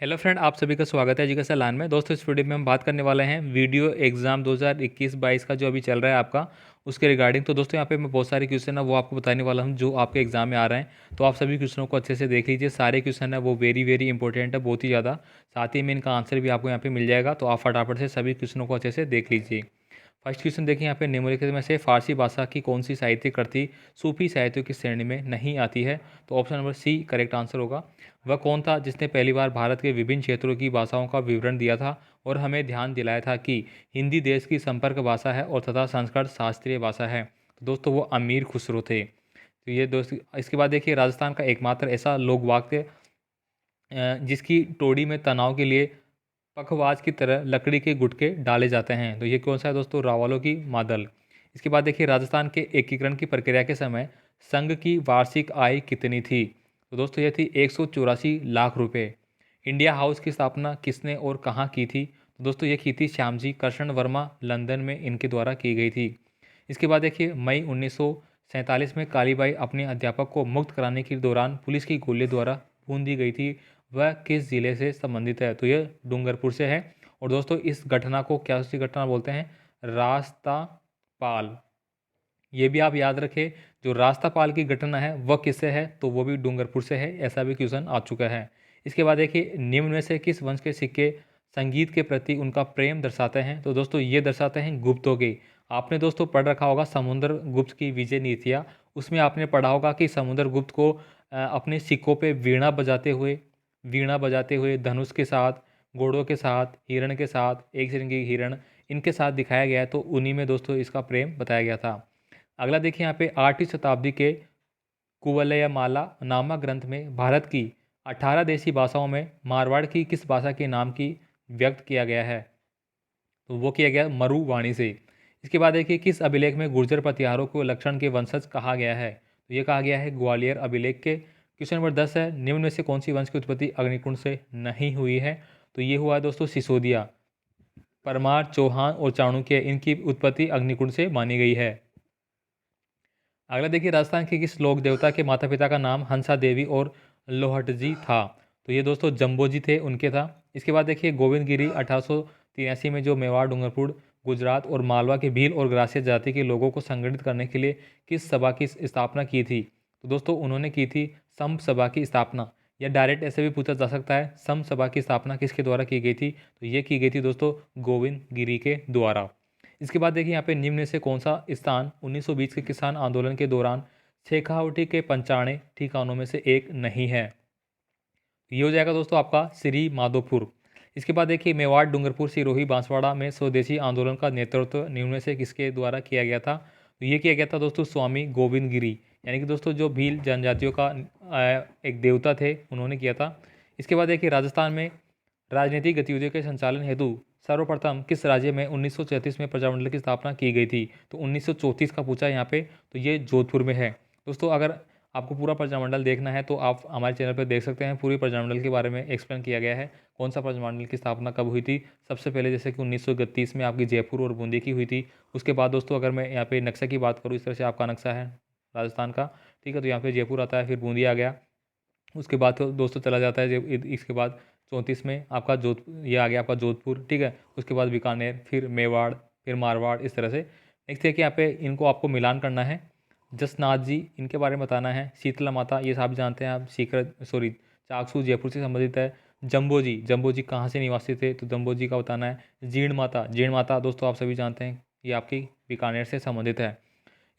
Hello friend, आप सभी का स्वागत है जी का सलान में। दोस्तों, इस वीडियो में हम बात करने वाले हैं वीडियो एग्जाम 2021-22 का जो अभी चल रहा है आपका, उसके रिगार्डिंग। तो दोस्तों, यहाँ पे मैं बहुत सारे क्वेश्चन है वो आपको बताने वाला हूँ जो आपके एग्जाम में आ रहे हैं। तो आप सभी क्वेश्चनों को अच्छे से देख लीजिए। सारे क्वेश्चन है वो वेरी वेरी इंपॉर्टेंट है, बहुत ही ज़्यादा। साथ ही में इनका आंसर भी आपको यहाँ पे मिल जाएगा, तो आप फटाफट से सभी क्वेश्चनों को अच्छे से देख लीजिए। फर्स्ट क्वेश्चन देखिए यहाँ पे, निम्नलिखित में से फारसी भाषा की कौन सी साहित्यिक कृति सूफी साहित्यों की श्रेणी में नहीं आती है? तो option number C correct answer होगा। वह कौन था जिसने पहली बार भारत के विभिन्न क्षेत्रों की भाषाओं का विवरण दिया था और हमें ध्यान दिलाया था कि हिंदी देश की संपर्क भाषा है और तथा संस्कृत शास्त्रीय भाषा है? तो दोस्तों, वो अमीर खुसरो थे। तो ये दोस्त, इसके बाद देखिए, राजस्थान का एकमात्र ऐसा लोक वाक्य जिसकी टोड़ी में तनाव के लिए पखवाज की तरह लकड़ी के गुटके डाले जाते हैं, तो ये कौन सा है दोस्तों? रावलों की मादल। इसके बाद देखिए, राजस्थान के एकीकरण की प्रक्रिया के समय संघ की वार्षिक आय कितनी थी? तो दोस्तों, ये थी 184 लाख रुपए। इंडिया हाउस की स्थापना किसने और कहाँ की थी? तो दोस्तों, ये की थी श्यामजी कृष्ण वर्मा, लंदन में इनके द्वारा की गई थी। इसके बाद देखिए, मई 1947 में कालीबाई अपने अध्यापक को मुक्त कराने के दौरान पुलिस की गोलियों द्वारा भून दी गई थी। वह किस जिले से संबंधित है? तो ये डूंगरपुर से है। और दोस्तों, इस घटना को क्या सी घटना बोलते हैं? रास्तापाल। ये भी आप याद रखें, जो रास्तापाल की घटना है वह किससे है? तो वो भी डूंगरपुर से है। ऐसा भी क्वेश्चन आ चुका है। इसके बाद देखिए, निम्न में से किस वंश के सिक्के संगीत के प्रति उनका प्रेम दर्शाते हैं? तो दोस्तों, ये दर्शाते हैं गुप्तों के। आपने दोस्तों पढ़ रखा होगा समुद्र गुप्त की विजय नीतियाँ। उसमें आपने पढ़ा होगा कि समुद्र गुप्त को अपने सिक्कों पे वीणा बजाते हुए धनुष के साथ, घोड़ों के साथ, हिरण के साथ, एक श्रृंगी हिरण, इनके साथ दिखाया गया है। तो उन्हीं में दोस्तों इसका प्रेम बताया गया था। अगला देखिए यहाँ पे, 8वीं शताब्दी के कुवलयमाला नामक ग्रंथ में भारत की 18 देशी भाषाओं में मारवाड़ की किस भाषा के नाम की व्यक्त किया गया है? तो वो किया गया मरुवाणी से। इसके बाद देखिए, किस अभिलेख में गुर्जर प्रतिहारों को लक्षण के वंशज कहा गया है? तो ये कहा गया है ग्वालियर अभिलेख के। क्वेश्चन नंबर 10 है, निम्न में से कौन सी वंश की उत्पत्ति अग्निकुंड से नहीं हुई है? तो ये हुआ है दोस्तों सिसोदिया। परमार, चौहान और चाणक्य, इनकी उत्पत्ति अग्निकुंड से मानी गई है। अगला देखिए, राजस्थान के किस लोक देवता के माता पिता का नाम हंसा देवी और लोहटजी था? तो ये दोस्तों जम्बोजी थे, उनके था। इसके बाद देखिए, गोविंद गिरी 1883 में जो मेवाड़, डूंगरपुर, गुजरात और मालवा के भील और ग्रासिया जाति के लोगों को संगठित करने के लिए किस सभा की स्थापना की थी? तो दोस्तों, उन्होंने की थी सम सभा की स्थापना। या डायरेक्ट ऐसे भी पूछा जा सकता है, सम सभा की स्थापना किसके द्वारा की गई थी? तो ये की गई थी दोस्तों गोविंद गिरी के द्वारा। इसके बाद देखिए, यहाँ पे निम्न में से कौन सा स्थान 1920 के किसान आंदोलन के दौरान शेखावटी के पंचाणे ठिकानों में से एक नहीं है? ये हो जाएगा दोस्तों आपका श्री माधोपुर। इसके बाद देखिए, मेवाड़, डूंगरपुर, सिरोही, बांसवाड़ा में स्वदेशी आंदोलन का नेतृत्व निम्न में से किसके द्वारा किया गया था? तो ये किया गया था दोस्तों स्वामी गोविंद गिरी, यानी कि दोस्तों जो भील जनजातियों का एक देवता थे, उन्होंने किया था। इसके बाद देखिए, राजस्थान में राजनीतिक गतिविधियों के संचालन हेतु सर्वप्रथम किस राज्य में 1934 में प्रजामंडल की स्थापना की गई थी? तो 1934 का पूछा है यहाँ पे, तो ये जोधपुर में है। दोस्तों, अगर आपको पूरा प्रजामंडल देखना है तो आप हमारे चैनल पर देख सकते हैं। पूरी प्रजामंडल के बारे में एक्सप्लेन किया गया है, कौन सा प्रजामंडल की स्थापना कब हुई थी। सबसे पहले जैसे कि 1931 में आपकी जयपुर और बूंदी की हुई थी। उसके बाद दोस्तों, अगर मैं यहाँ पे नक्शे की बात करूँ, इस तरह से आपका नक्शा है राजस्थान का, ठीक है। तो यहाँ पे जयपुर आता है, फिर बूंदी आ गया। उसके बाद तो दोस्तों चला जाता है इसके बाद 34 में आपका ये आ गया आपका जोधपुर, ठीक है। उसके बाद बीकानेर, फिर मेवाड़, फिर मारवाड़, इस तरह से। नेक्स्ट है कि यहाँ पे इनको आपको मिलान करना है। जसनाथ जी, इनके बारे में बताना है। शीतला माता, ये सब जानते हैं आप। चाकसू जयपुर से संबंधित है। जम्बो जी कहाँ से निवासी थे? तो जम्बो जी का बताना है। जीर्ण माता दोस्तों आप सभी जानते हैं, ये आपकी बीकानेर से संबंधित है।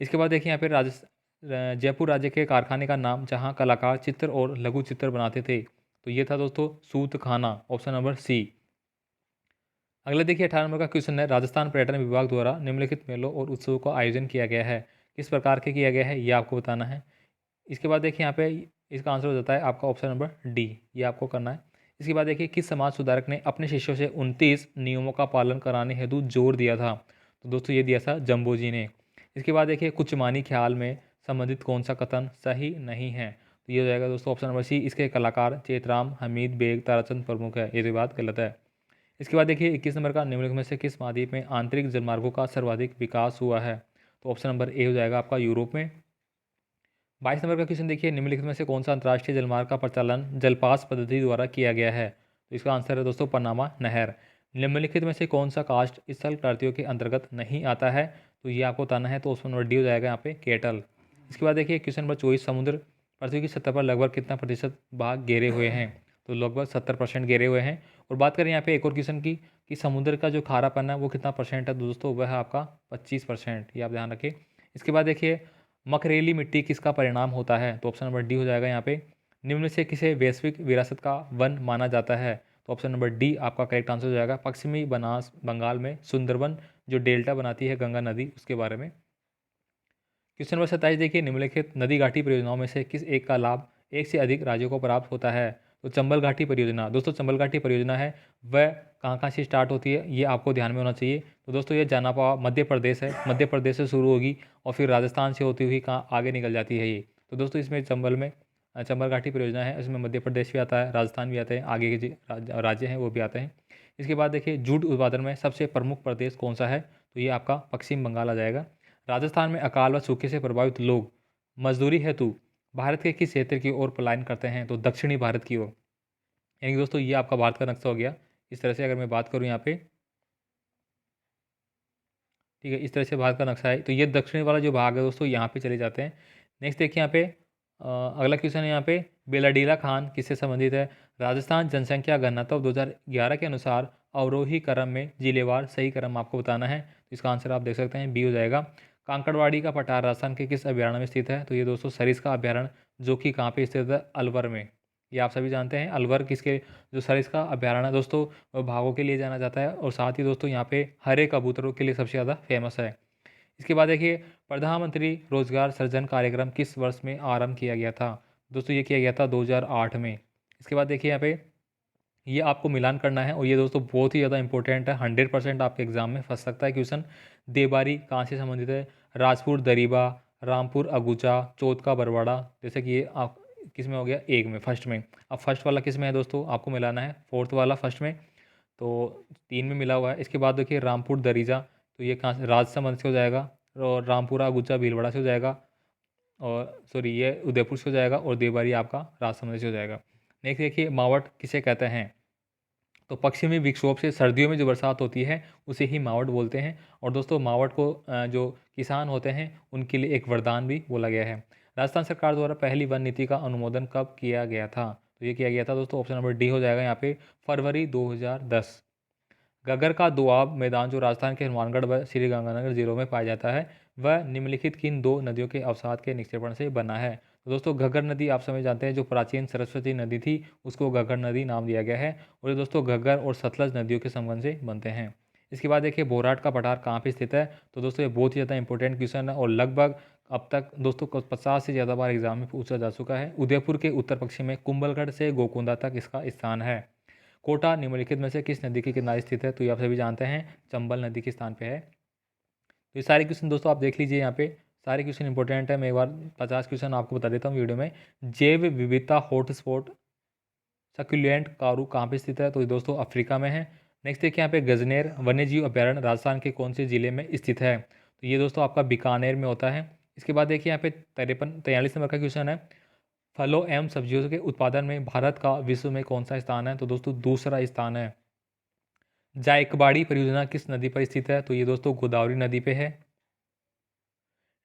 इसके बाद देखिए, यहाँ पे जयपुर राज्य के कारखाने का नाम जहाँ कलाकार चित्र और लघु चित्र बनाते थे, तो ये था दोस्तों सूत खाना, ऑप्शन नंबर सी। अगला देखिए, 18 नंबर का क्वेश्चन है, राजस्थान पर्यटन विभाग द्वारा निम्नलिखित मेलों और उत्सवों का आयोजन किया गया है, किस प्रकार के किया गया है, ये आपको बताना है। इसके बाद देखिए, यहाँ पे इसका आंसर हो जाता है आपका ऑप्शन नंबर डी, ये आपको करना है। इसके बाद देखिए, किस समाज सुधारक ने अपने शिष्यों से 29 नियमों का पालन कराने हेतु जोर दिया था? तो दोस्तों, ये दिया था जम्बो जी ने। इसके बाद देखिए, कुछ मानी ख्याल में संबंधित कौन सा कथन सही नहीं है? तो ये हो जाएगा दोस्तों ऑप्शन नंबर सी, इसके कलाकार चेतराम, हमीद बेग, ताराचंद प्रमुख है। ये बात गलत है। इसके बाद देखिए, 21 नंबर का, निम्नलिखित में से किस महाद्वीप में आंतरिक जलमार्गों का सर्वाधिक विकास हुआ है? तो ऑप्शन नंबर ए हो जाएगा आपका यूरोप में। 22 नंबर का क्वेश्चन देखिए, निम्नलिखित में से कौन सा अंतर्राष्ट्रीय जलमार्ग का प्रचालन जलपास पद्धति द्वारा किया गया है? तो इसका आंसर है दोस्तों पनामा नहर। निम्नलिखित में से कौन सा कास्ट स्थल प्रार्थियों के अंतर्गत नहीं आता है, तो ये आपको बताना है। तो ऑप्शन नंबर डी हो जाएगा यहाँ पे केटल। इसके बाद देखिए क्वेश्चन नंबर 24, समुद्र पृथ्वी की सतह पर लगभग कितना प्रतिशत भाग घेरे हुए हैं, तो लगभग 70% घेरे हुए हैं। और बात करें यहाँ पे एक और क्वेश्चन की कि समुद्र का जो खारापन है वो कितना परसेंट है, तो दोस्तों वह है आपका 25%, ये आप ध्यान रखिए। इसके बाद देखिए मकरेली मिट्टी किसका परिणाम होता है, तो ऑप्शन नंबर डी हो जाएगा यहाँ पे। निम्न में से किसे वैश्विक विरासत का वन माना जाता है, तो ऑप्शन नंबर डी आपका करेक्ट आंसर हो जाएगा। पश्चिमी बनास बंगाल में सुंदरबन जो डेल्टा बनाती है गंगा नदी, उसके बारे में। क्वेश्चन नंबर 27 देखिए निम्नलिखित नदी घाटी परियोजनाओं में से किस एक का लाभ एक से अधिक राज्यों को प्राप्त होता है, तो चंबल घाटी परियोजना। दोस्तों चंबल घाटी परियोजना है वह कहाँ कहाँ से स्टार्ट होती है, ये आपको ध्यान में होना चाहिए। तो दोस्तों ये जानापा मध्य प्रदेश है, मध्य प्रदेश से शुरू होगी और फिर राजस्थान से होती हुई कहाँ आगे निकल जाती है ये। तो दोस्तों इसमें चंबल में चंबल घाटी परियोजना है, इसमें मध्य प्रदेश भी आता है, राजस्थान भी आता है, आगे के राज्य हैं वो भी आते हैं। इसके बाद देखिए जूट उत्पादन में सबसे प्रमुख प्रदेश कौन सा है, तो ये आपका पश्चिम बंगाल आ जाएगा। राजस्थान में अकाल व सूखे से प्रभावित लोग मजदूरी हेतु भारत के किस क्षेत्र की ओर पलायन करते हैं, तो दक्षिणी भारत की ओर। यानी दोस्तों ये आपका भारत का नक्शा हो गया। इस तरह से अगर मैं बात करूँ यहाँ पे, ठीक है, इस तरह से भारत का नक्शा है। तो ये दक्षिणी वाला जो भाग है दोस्तों यहाँ पे चले जाते हैं। नेक्स्ट देखिए यहाँ पे अगला क्वेश्चन है यहाँ पे बेलाडीला खान किससे संबंधित है। राजस्थान जनसंख्या घनत्व 2011 के अनुसार अवरोही क्रम में जिलेवार सही क्रम आपको बताना है। तो इसका आंसर आप देख सकते हैं बी हो जाएगा। कांकड़वाड़ी का पठार राजस्थान के किस अभ्यारण्य में स्थित है, तो ये दोस्तों सरिस्का अभ्यारण्य जो कि कहाँ पे स्थित है, अलवर में। ये आप सभी जानते हैं अलवर किसके जो सरिस्का अभ्यारण्य है दोस्तों भागों के लिए जाना जाता है, और साथ ही दोस्तों यहाँ पे हरे कबूतरों के लिए सबसे ज़्यादा फेमस है। इसके बाद देखिए प्रधानमंत्री रोजगार सृजन कार्यक्रम किस वर्ष में आरंभ किया गया था, दोस्तों ये किया गया था 2008 में। इसके बाद देखिए यहाँ पे ये आपको मिलान करना है, और ये दोस्तों बहुत ही ज़्यादा इंपॉर्टेंट है, 100% आपके एग्जाम में फंस सकता है क्वेश्चन। देबारी कहाँ से संबंधित है, राजपुर दरीबा, रामपुर अगुचा, चौथ का बरवाड़ा। जैसे कि ये आप किस में हो गया, एक में, फर्स्ट में। अब फर्स्ट वाला किस में है दोस्तों, आपको मिलाना है फोर्थ वाला फर्स्ट में, तो 3 में मिला हुआ है। इसके बाद देखिए रामपुर दरीजा, तो ये कहाँ से, राजसमंद से हो जाएगा, और रामपुरा अगुचा भीलवाड़ा से हो जाएगा, और सॉरी ये उदयपुर से हो जाएगा, और देवारी आपका राजसमंद से हो जाएगा। नेक्स्ट देखिए मावट किसे कहते हैं, तो पश्चिमी विक्षोभ से सर्दियों में जो बरसात होती है उसे ही मावट बोलते हैं। और दोस्तों मावट को जो किसान होते हैं उनके लिए एक वरदान भी बोला गया है। राजस्थान सरकार द्वारा पहली वन नीति का अनुमोदन कब किया गया था, तो ये किया गया था दोस्तों ऑप्शन नंबर डी हो जाएगा यहाँ पे, फरवरी 2010। गगर का दोआब मैदान जो राजस्थान के हनुमानगढ़ व श्रीगंगानगर जिलों में पाया जाता है वह निम्नलिखित किन दो नदियों के अवसाद के निक्षेपण से बना है, तो दोस्तों घग्गर नदी आप समझ जानते हैं जो प्राचीन सरस्वती नदी थी उसको घग्गर नदी नाम दिया गया है, और ये दोस्तों घग्गर और सतलज नदियों के संगम से बनते हैं। इसके बाद देखिए बोराट का पठार कहाँ पे स्थित है, तो दोस्तों ये बहुत ही ज़्यादा इंपॉर्टेंट क्वेश्चन है, और लगभग अब तक दोस्तों 50 से ज़्यादा बार एग्जाम में पूछा जा चुका है। उदयपुर के उत्तर पश्चिम में कुंभलगढ़ से गोकुंदा तक इसका स्थान है। कोटा निम्नलिखित में से किस नदी के किनारे स्थित है, तो ये आप सभी जानते हैं चंबल नदी के स्थान पे है। तो ये सारे क्वेश्चन दोस्तों आप देख लीजिए, यहाँ पे सारे क्वेश्चन इंपॉर्टेंट है। मैं एक बार 50 क्वेश्चन आपको बता देता हूँ वीडियो में। जैव विविधता हॉटस्पॉट सक्यूलेंट कारू कहाँ पे स्थित है, तो ये दोस्तों अफ्रीका में है। नेक्स्ट देखिए यहाँ पे गजनेर वन्यजीव अभ्यारण्य राजस्थान के कौन से जिले में स्थित है, तो ये दोस्तों आपका बीकानेर में होता है। इसके बाद देखिए यहाँ पे 43 नंबर का क्वेश्चन है, फलों एवं सब्जियों के उत्पादन में भारत का विश्व में कौन सा स्थान है, तो दोस्तों दूसरा स्थान है। जायकबाड़ी परियोजना किस नदी पर स्थित है, तो ये दोस्तों गोदावरी नदी पे है।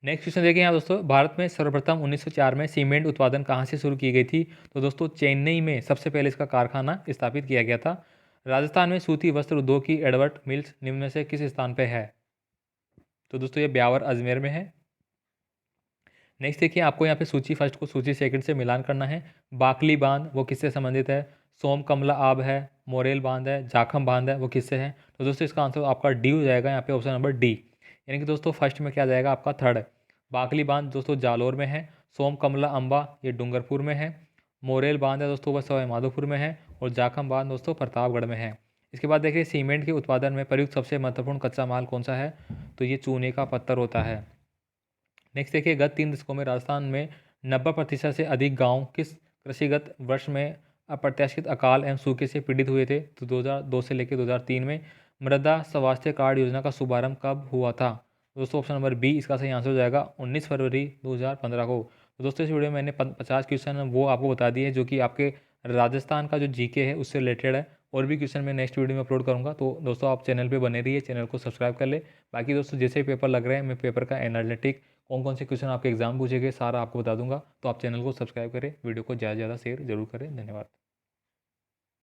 नेक्स्ट क्वेश्चन देखिए यहाँ दोस्तों, भारत में सर्वप्रथम 1904 में सीमेंट उत्पादन कहाँ से शुरू की गई थी, तो दोस्तों चेन्नई में सबसे पहले इसका कारखाना स्थापित किया गया था। राजस्थान में सूती वस्त्र उद्योग की एडवर्ट मिल्स निम्न में से किस स्थान पे है, तो दोस्तों ये ब्यावर अजमेर में है। नेक्स्ट देखिए आपको यहाँ पे सूची फर्स्ट को सूची सेकंड से मिलान करना है। बाकली बांध वो किससे संबंधित है, सोम कमला आब है, मोरेल बांध है, जाखम बांध है, वो किससे है, तो दोस्तों इसका आंसर आपका डी हो जाएगा यहाँ पे, ऑप्शन नंबर डी। यानी कि दोस्तों फर्स्ट में क्या जाएगा आपका थर्ड। बाकली बांध दोस्तों जालोर में है, सोम कमला अम्बा ये डूंगरपुर में है, मोरेल बांध है दोस्तों वह सवाई माधोपुर में है, और जाखम बांध दोस्तों प्रतापगढ़ में है। इसके बाद देखिए सीमेंट के उत्पादन में प्रयुक्त सबसे महत्वपूर्ण कच्चा माल कौन सा है, तो ये चूने का पत्थर होता है। नेक्स्ट देखिए गत 3 दशकों में राजस्थान में 90% से अधिक गांव किस कृषिगत वर्ष में अप्रत्याशित अकाल एवं सूखे से पीड़ित हुए थे, तो 2002 से लेकर 2003 में। मृदा स्वास्थ्य कार्ड योजना का शुभारंभ कब हुआ था, दोस्तों ऑप्शन नंबर बी इसका सही आंसर हो जाएगा 19 फरवरी 2015 को। तो दोस्तों इस वीडियो में मैंने 50 क्वेश्चन वो आपको बता दिए जो कि आपके राजस्थान का जो जीके है उससे रिलेटेड है। और भी क्वेश्चन मैं नेक्स्ट वीडियो में अपलोड करूँगा, तो दोस्तों आप चैनल पे बने रहिए, चैनल को सब्सक्राइब कर ले। बाकी दोस्तों जैसे ही पेपर लग रहे हैं मैं पेपर का एनालिटिक कौन कौन से क्वेश्चन आपके एग्जाम पूछे गए सारा आपको बता दूंगा, तो आप चैनल को सब्सक्राइब करें, वीडियो को ज़्यादा से ज़्यादा शेयर जरूर करें। धन्यवाद।